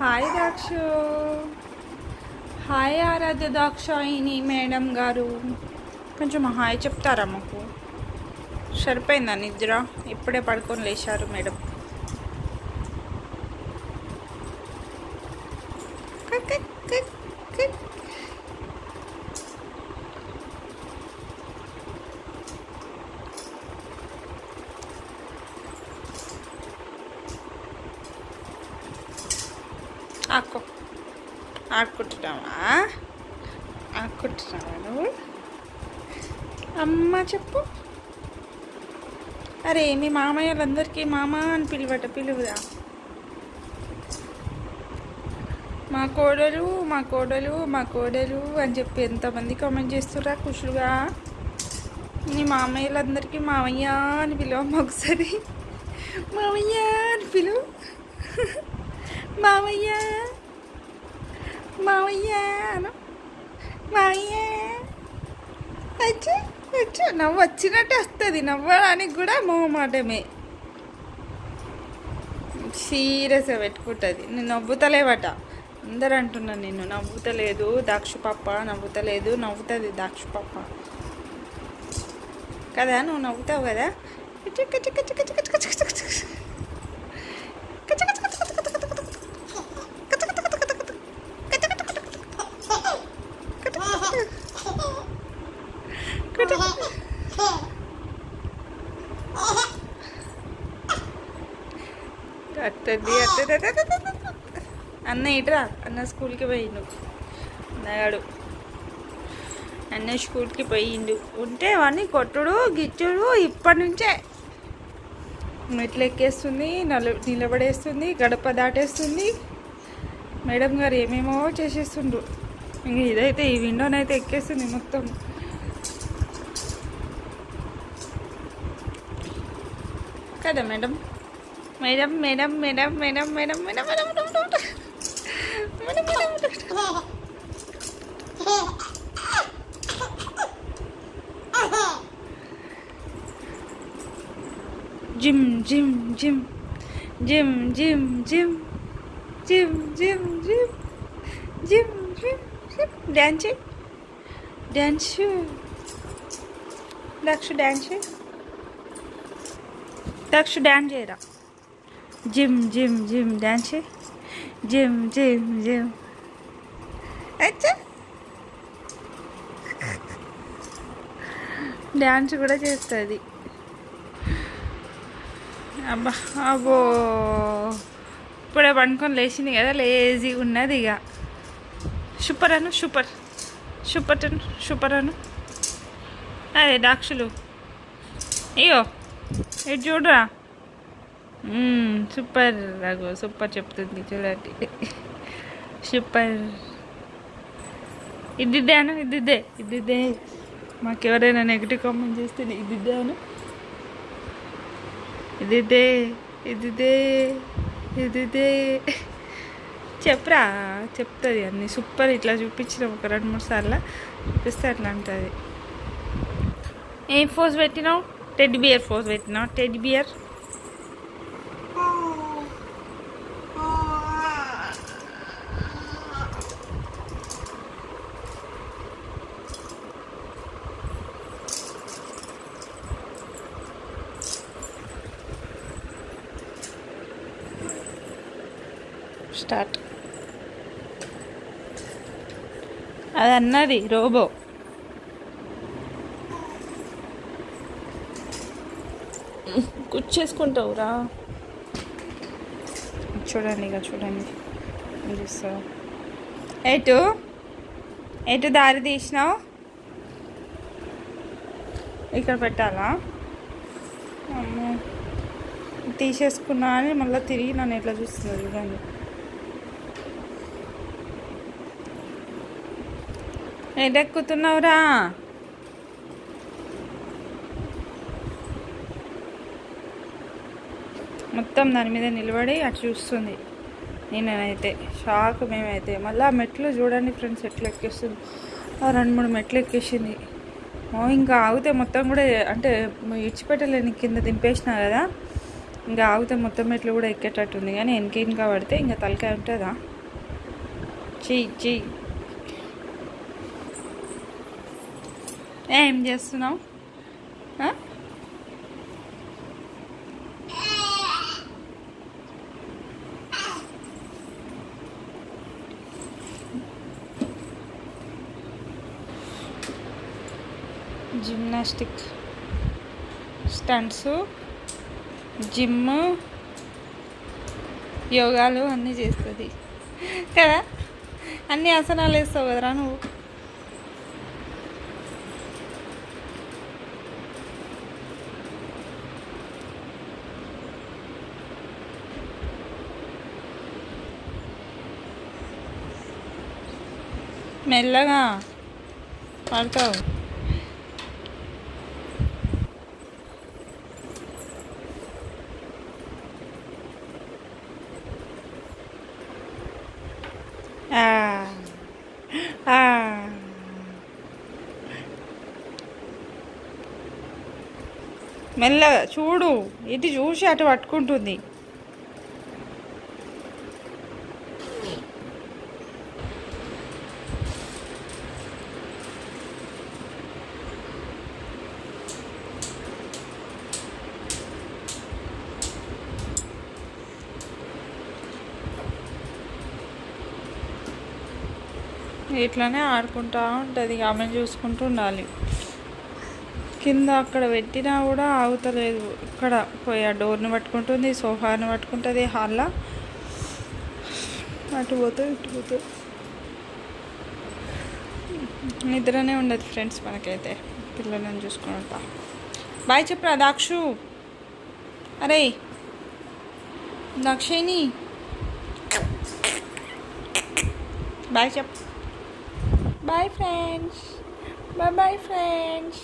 Hi దాక్షు, hi ఆరాధ్య Dakshayani madam గారు, కొంచెం hi చెప్తారా మాకు? సరిపోయిందా నిద్ర? ఇప్పుడే పడుకొని లేచారు మేడం. ఆడుకుంటున్నావా నువ్వు? అమ్మ చెప్పు. అరే మీ మామయ్యలందరికీ మామ అని పిలువురా. మా కోడలు మా కోడలు మా కోడలు అని చెప్పి ఎంతమంది కామెంట్ చేస్తుర్రా ఖుషులుగా. నీ మామయ్యలందరికీ మామయ్య అని పిలువమ్మ ఒకసారి. మామయ్య అని పిలువు. మామయ్య మామయ్య అను. మామయ్య వచ్చి నవ్వు వచ్చినట్టే వస్తుంది. నవ్వడానికి కూడా మొహమాటమే. సీరియస్గా పెట్టుకుంటుంది. నేను నవ్వుతలేవట. అందరు అంటున్నాను నేను నవ్వుతలేదు దాక్షు పాప, నవ్వుతలేదు. నవ్వుతుంది దాక్షు పాప కదా. నువ్వు నవ్వుతావు కదా. అన్న ఇట్రా. అన్న స్కూల్కి పోయిండు. అన్నగాడు అన్న స్కూల్కి పోయిండు. ఉంటే వాడిని కొట్టుడు గిచ్చుడు ఇప్పటి నుంచే. మెట్లు ఎక్కేస్తుంది, నిలబడేస్తుంది, గడప దాటేస్తుంది. మేడం గారు ఏమేమో చేసేస్తుండ్రు. ఇంక ఇదైతే ఈ విండోనైతే ఎక్కేస్తుంది మొత్తం. కదా madam? Madam madam madam madam madam madam madam gym gym gym gym gym gym gym gym gym gym gym gym. Dance dance Dakshu dance Dakshu dance చేయరా. Gym gym gym dance gym gym gym. అచ్చా dance కూడా చేస్తుంది. అబ్బా అబ్బో ఇప్పుడే పండుకొని లేచింది కదా, లేజీగా ఉన్నది. ఇక సూపర్ అను, సూపర్ సూపర్ అను, సూపర్ అను. అదే దాక్షులు అయ్యో ఇటు చూడరా. సూపర్ రఘు, సూపర్ చెప్తుంది చూడండి. సూపర్. ఇదిద్దే అను, ఇదిద్దే. మాకెవరైనా నెగిటివ్ కామెంట్ చేస్తే ఇదిద్దే అను. ఇదిదే చెప్పరా. చెప్తుంది అన్నీ. సూపర్. ఇట్లా చూపించిన ఒక 2-3 సార్లు చూపిస్తే అట్లా ఉంటుంది. ఏం ఫోజ్ పెట్టినావు? టెడ్డీ బియర్ ఫోజ్ పెట్టినావు. Teddy bear start. అది అన్నది రోబో. కూర్చేసుకుంటావురా. చూడండి ఇక చూడండి చూస్తావు. ఎటు దారి తీసినావు? ఇక్కడ పెట్టాలా? తీసేసుకున్నా అని మళ్ళీ తిరిగి నన్ను ఎట్లా చూస్తుంది చూడండి. ఎడెక్కుతున్నావురా? మొత్తం దాని మీద నిలబడి అటు చూస్తుంది. నేనైతే షాక్. మేమైతే మళ్ళీ ఆ మెట్లు చూడండి ఫ్రెండ్స్ ఎట్లా ఎక్కేస్తుంది. 2-3 మెట్లు ఎక్కేసింది. ఇంకా ఆగితే మొత్తం కూడా అంటే ఇడిచిపెట్టలేని కింద దింపేసినా కదా. ఇంకా ఆగితే మొత్తం మెట్లు కూడా ఎక్కేటట్టుంది, కానీ వెనక పడితే ఇంకా తలకాయ ఉంటుందా. చెయ్యి ఏం చేస్తున్నావు? జిమ్నాస్టిక్ స్టంట్స్, జిమ్, యోగాలు అన్నీ చేస్తుంది కదా. అన్ని ఆసనాలు వేస్తావు కదరా నువ్వు. మెల్లగా పడతావు. మెల్లగా చూడు, ఇది చూసి అటు పట్టుకుంటుంది. ఇట్లానే ఆడుకుంటూ ఉంటుంది, ఆమెను చూసుకుంటూ ఉండాలి. కింద అక్కడ పెట్టినా కూడా ఆగుతలేదు. ఇక్కడ పోయి ఆ డోర్ని పట్టుకుంటుంది, సోఫాని పట్టుకుంటుంది, హాల్లో అటు పోతుంది ఇటు పోతుంది. నిద్రనే ఉండదు ఫ్రెండ్స్ మనకైతే పిల్లలను చూసుకుంటా. బాయ్ చెప్పరా దాక్షు. అరే దాక్షిణి బాయ్ చెప్. Bye friends, bye friends.